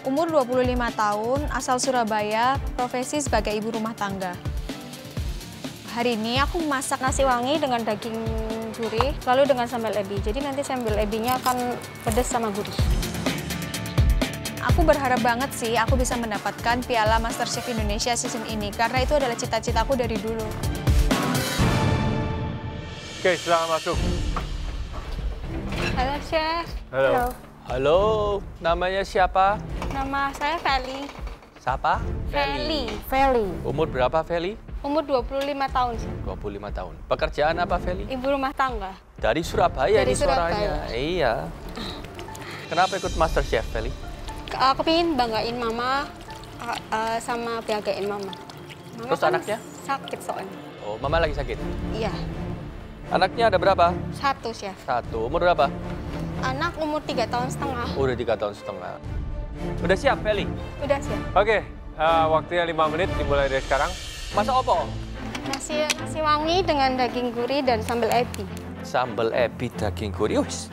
Umur 25 tahun, asal Surabaya, profesi sebagai ibu rumah tangga. Hari ini aku masak nasi wangi dengan daging gurih, lalu dengan sambal ebi. Jadi nanti sambal ebinya akan pedas sama gurih. Aku berharap banget sih aku bisa mendapatkan piala MasterChef Indonesia season ini, karena itu adalah cita-citaku dari dulu. Oke, silakan masuk. Halo, Chef. Halo. Halo, namanya siapa? Nama saya Feli. Siapa? Feli. Umur berapa, Feli? Umur 25 tahun, Chef. 25 tahun. Pekerjaan apa, Feli? Ibu rumah tangga. Dari Surabaya Dari nih suaranya. Surabaya. Iya. Kenapa ikut MasterChef, Feli? Aku pengen banggain mama sama banggain mama. Terus kan anaknya? Sakit soalnya. Oh, mama lagi sakit? Iya. Anaknya ada berapa? 1, Chef. 1. Umur berapa? Anak umur 3 tahun setengah. Udah 3 tahun setengah. Udah siap, Feli? Udah, Chef. Oke, waktunya 5 menit dimulai dari sekarang. Masak apa? Nasi wangi dengan daging gurih dan sambal ebi. Sambal ebi daging gurih. Wis.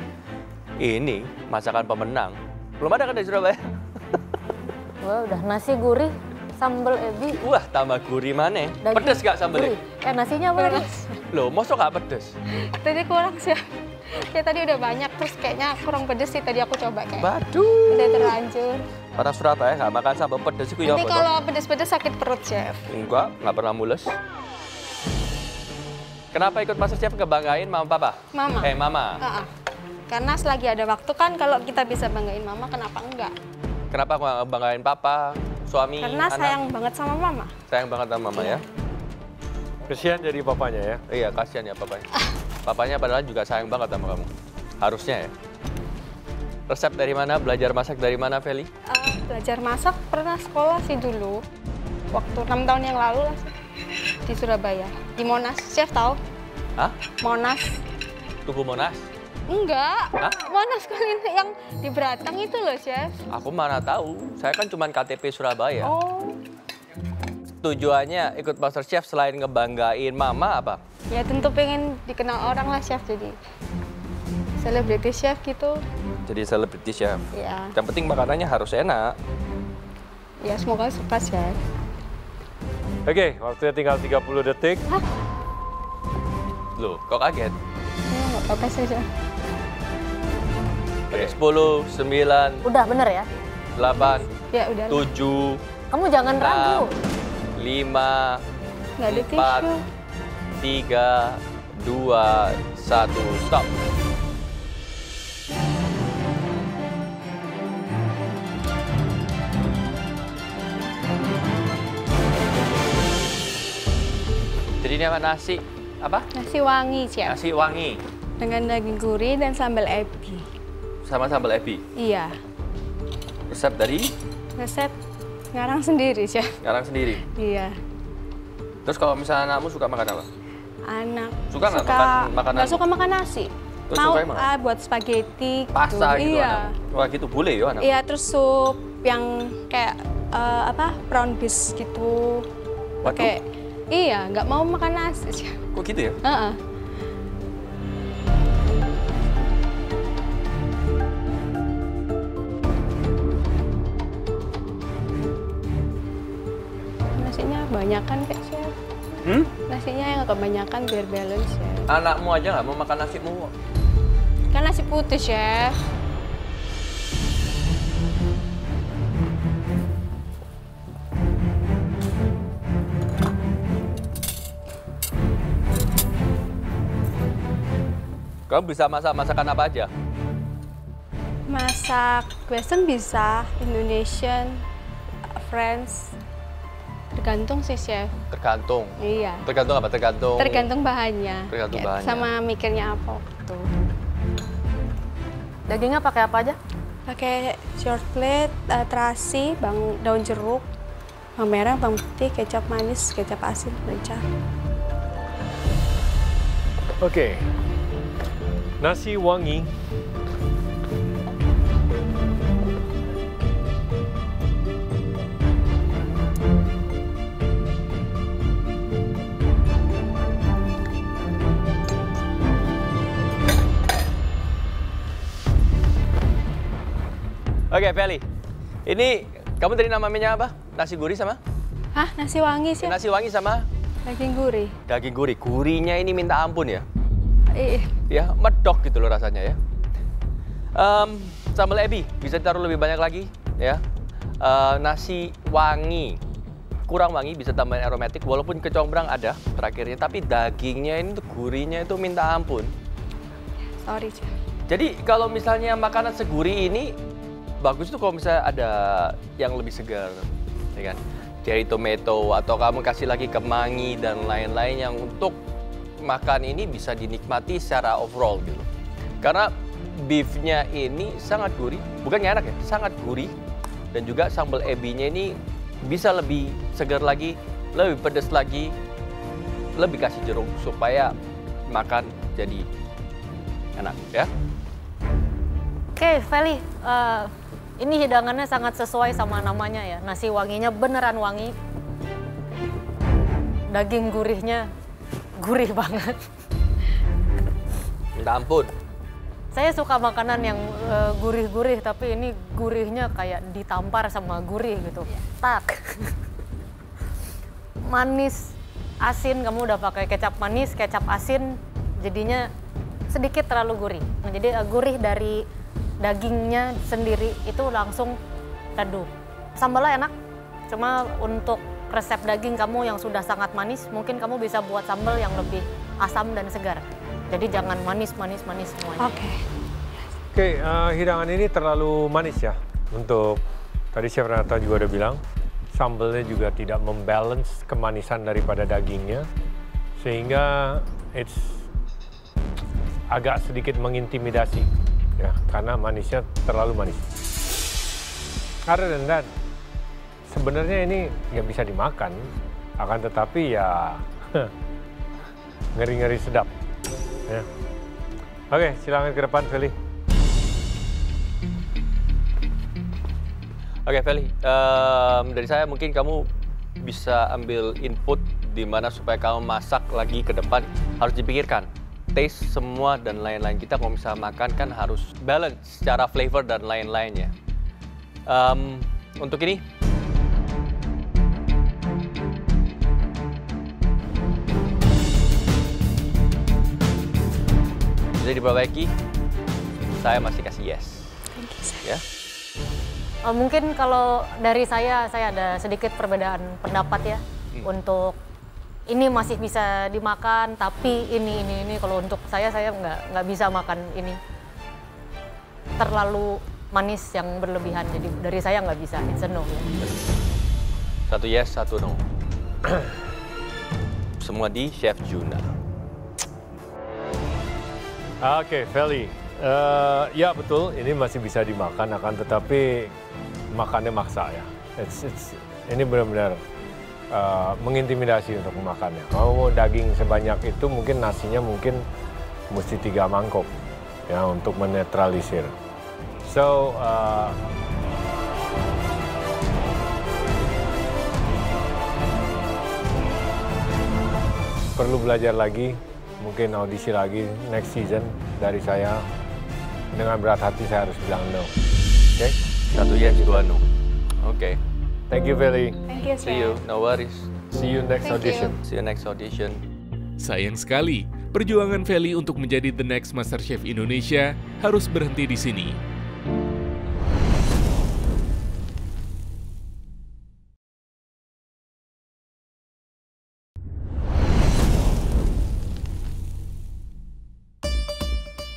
Ini masakan pemenang. Belum ada kan dari Surabaya? Wah, udah nasi gurih, sambal ebi. Wah, tambah gurih mana? Daging Pedes gak sambalnya? gurih. Nasinya apa tadi? Loh, mosok gak pedes? Tadi kurang, Chef. Kayak tadi udah banyak, terus kayaknya kurang pedes sih tadi aku coba kayak. Waduh. Udah terlanjur. Orang Surabaya nggak makan sambal pedes itu ya Nanti apa kalau pedes-pedes sakit perut, Chef. Enggak, nggak pernah mules. Kenapa ikut MasterChef ngebanggain mama papa? Mama. Mama. Karena selagi ada waktu kan kalau kita bisa banggain mama, kenapa enggak? Kenapa nggak ngebanggain papa, suami, Karena anak? sayang banget sama mama. Sayang banget sama mama ya? Kesian jadi papanya ya. Iya, kasihan ya papanya. Papanya padahal juga sayang banget sama kamu. Harusnya ya. Resep dari mana? Belajar masak dari mana, Feli? Belajar masak pernah sekolah sih dulu. Waktu 6 tahun yang lalu lah sih. Di Surabaya. Di Monas. Chef tahu? Hah? Monas. Tugu Monas? Enggak. Hah? Monas kuliner yang di Beratang itu loh, Chef. Aku mana tahu. Saya kan cuma KTP Surabaya. Oh. Tujuannya ikut MasterChef selain ngebanggain mama apa? Ya tentu pengen dikenal orang lah, Chef. Jadi selebriti chef gitu. Jadi selebriti chef. Ya. Yang penting makanannya harus enak. Ya semoga suka, Chef. Oke, waktunya tinggal 30 detik. Hah? Loh, kok kaget? Ya, nggak apa-apa sih, Chef. Oke, 10, 9, Udah bener ya? 8, Ya udah. 7, Kamu jangan 6, ragu. 5, Nggak ada 4, tisu. 3, 2, 1, stop. Jadi ini apa nasi? Apa? Nasi wangi, Chef. Nasi wangi Dengan daging gurih dan sambal ebi. sama sambal ebi. Iya. Resep dari Resep ngarang sendiri, Chef. ngarang sendiri. Iya. Terus kalau misalnya anakmu suka makan apa? Anak. Suka nggak makan makanan? Nggak suka makan nasi. Terus Mau sukanya makan? buat spaghetti. Pasta gitu Iya. anak. Wah gitu boleh ya anak. Iya, terus sup yang kayak brown beef gitu. Waduh. Pakai. Iya, nggak mau makan nasi, Chef. Kok gitu ya? Heeh. Nasinya banyakan kayak, Chef. Nasinya yang kebanyakan biar balance, ya. Anakmu aja nggak mau makan nasimu. Kan nasi putih, Chef. Kamu bisa masak masakan apa aja? Masak Western bisa, Indonesian, French. Tergantung sih, Chef. Tergantung. Iya. Tergantung apa? Tergantung. Tergantung bahannya. Tergantung Kayak bahannya. Sama mikirnya apa gitu. Dagingnya pakai apa aja? Pakai short plate, terasi, daun jeruk, bawang merah, bawang putih, kecap manis, kecap asin, merica. Oke. Nasi wangi. Oke, Feli. Ini kamu tadi namanya apa? Nasi gurih sama? Hah, nasi wangi sih. Nasi wangi sama Daging gurih. daging gurih. Gurihnya ini minta ampun ya. Iya. Ya, medok gitu loh rasanya ya. Sambal ebi bisa ditaruh lebih banyak lagi ya. Nasi wangi kurang wangi, bisa tambahin aromatik walaupun kecombrang ada terakhirnya, tapi dagingnya ini tuh gurihnya itu minta ampun. Sorry, Chef. Jadi kalau misalnya makanan segurih ini bagus tuh kalau misalnya ada yang lebih segar, ya kan? Cherry tomato atau kamu kasih lagi kemangi dan lain-lain yang untuk makan ini bisa dinikmati secara overall gitu. Karena beefnya ini sangat gurih, bukannya enak ya, sangat gurih. Dan juga sambal ebinya ini bisa lebih segar lagi, lebih pedas lagi, lebih kasih jeruk supaya makan jadi enak ya. Oke, Feli, ini hidangannya sangat sesuai sama namanya ya. Nasi wanginya beneran wangi. Daging gurihnya gurih banget. Minta ampun. Saya suka makanan yang gurih-gurih, tapi ini gurihnya kayak ditampar sama gurih gitu. Tak. Manis, asin, kamu udah pakai kecap manis, kecap asin, jadinya sedikit terlalu gurih. Jadi gurih dari dagingnya sendiri itu langsung redup. Sambalnya enak, cuma untuk resep daging kamu yang sudah sangat manis, mungkin kamu bisa buat sambal yang lebih asam dan segar. Jadi jangan manis semuanya. Oke, hidangan ini terlalu manis ya. Untuk tadi Chef Renata juga udah bilang, sambalnya juga tidak membalance kemanisan daripada dagingnya, sehingga it's agak sedikit mengintimidasi ya, karena manisnya terlalu manis. Other than that, sebenarnya ini ya bisa dimakan, akan tetapi ya ngeri-ngeri sedap. Ya. Oke, silakan ke depan, Feli. Oke, Feli, dari saya mungkin kamu bisa ambil input di mana supaya kamu masak lagi ke depan harus dipikirkan. Taste semua dan lain-lain. Kita kalau misalnya makan kan harus balance secara flavor dan lain-lainnya. Untuk ini, bisa diperbaiki, saya masih kasih yes. Thank you, Chef. Ya. Mungkin kalau dari saya ada sedikit perbedaan pendapat ya. Untuk ini masih bisa dimakan, tapi ini kalau untuk saya nggak bisa makan ini. Terlalu manis yang berlebihan, jadi dari saya nggak bisa, it's a no. Satu yes, satu no. Semua di Chef Juna. Oke, Feli. Ya betul, ini masih bisa dimakan, akan tetapi makannya maksa ya. Ini benar-benar mengintimidasi untuk memakannya. Kalau mau daging sebanyak itu, mungkin nasinya mungkin mesti 3 mangkok ya untuk menetralisir. So, perlu belajar lagi, mungkin audisi lagi next season dari saya. Dengan berat hati saya harus bilang no. Oke? Satu yes, dua no. Oke. Thank you, Feli. Thank you, Chef. See you. No worries. See you next Thank you. audition. See you next audition. Sayang sekali, perjuangan Feli untuk menjadi the next MasterChef Indonesia harus berhenti di sini.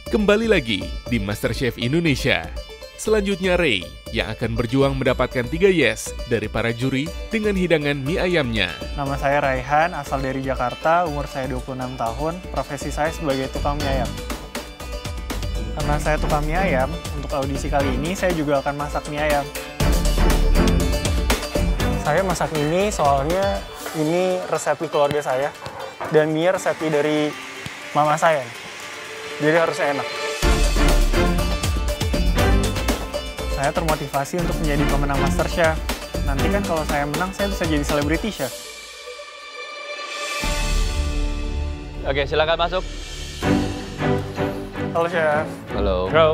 Kembali lagi di MasterChef Indonesia. Selanjutnya Ray yang akan berjuang mendapatkan 3 yes dari para juri dengan hidangan mie ayamnya. Nama saya Raihan, asal dari Jakarta, umur saya 26 tahun, profesi saya sebagai tukang mie ayam. Karena saya tukang mie ayam, untuk audisi kali ini saya juga akan masak mie ayam. Saya masak ini soalnya ini resep mie keluarga saya, dan mie resep mie dari mama saya. Jadi harus enak. Saya termotivasi untuk menjadi pemenang MasterChef. Nanti kan kalau saya menang, saya bisa jadi selebriti chef. Oke, silakan masuk. Halo chef. Halo. Go.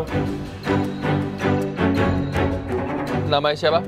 namanya siapa?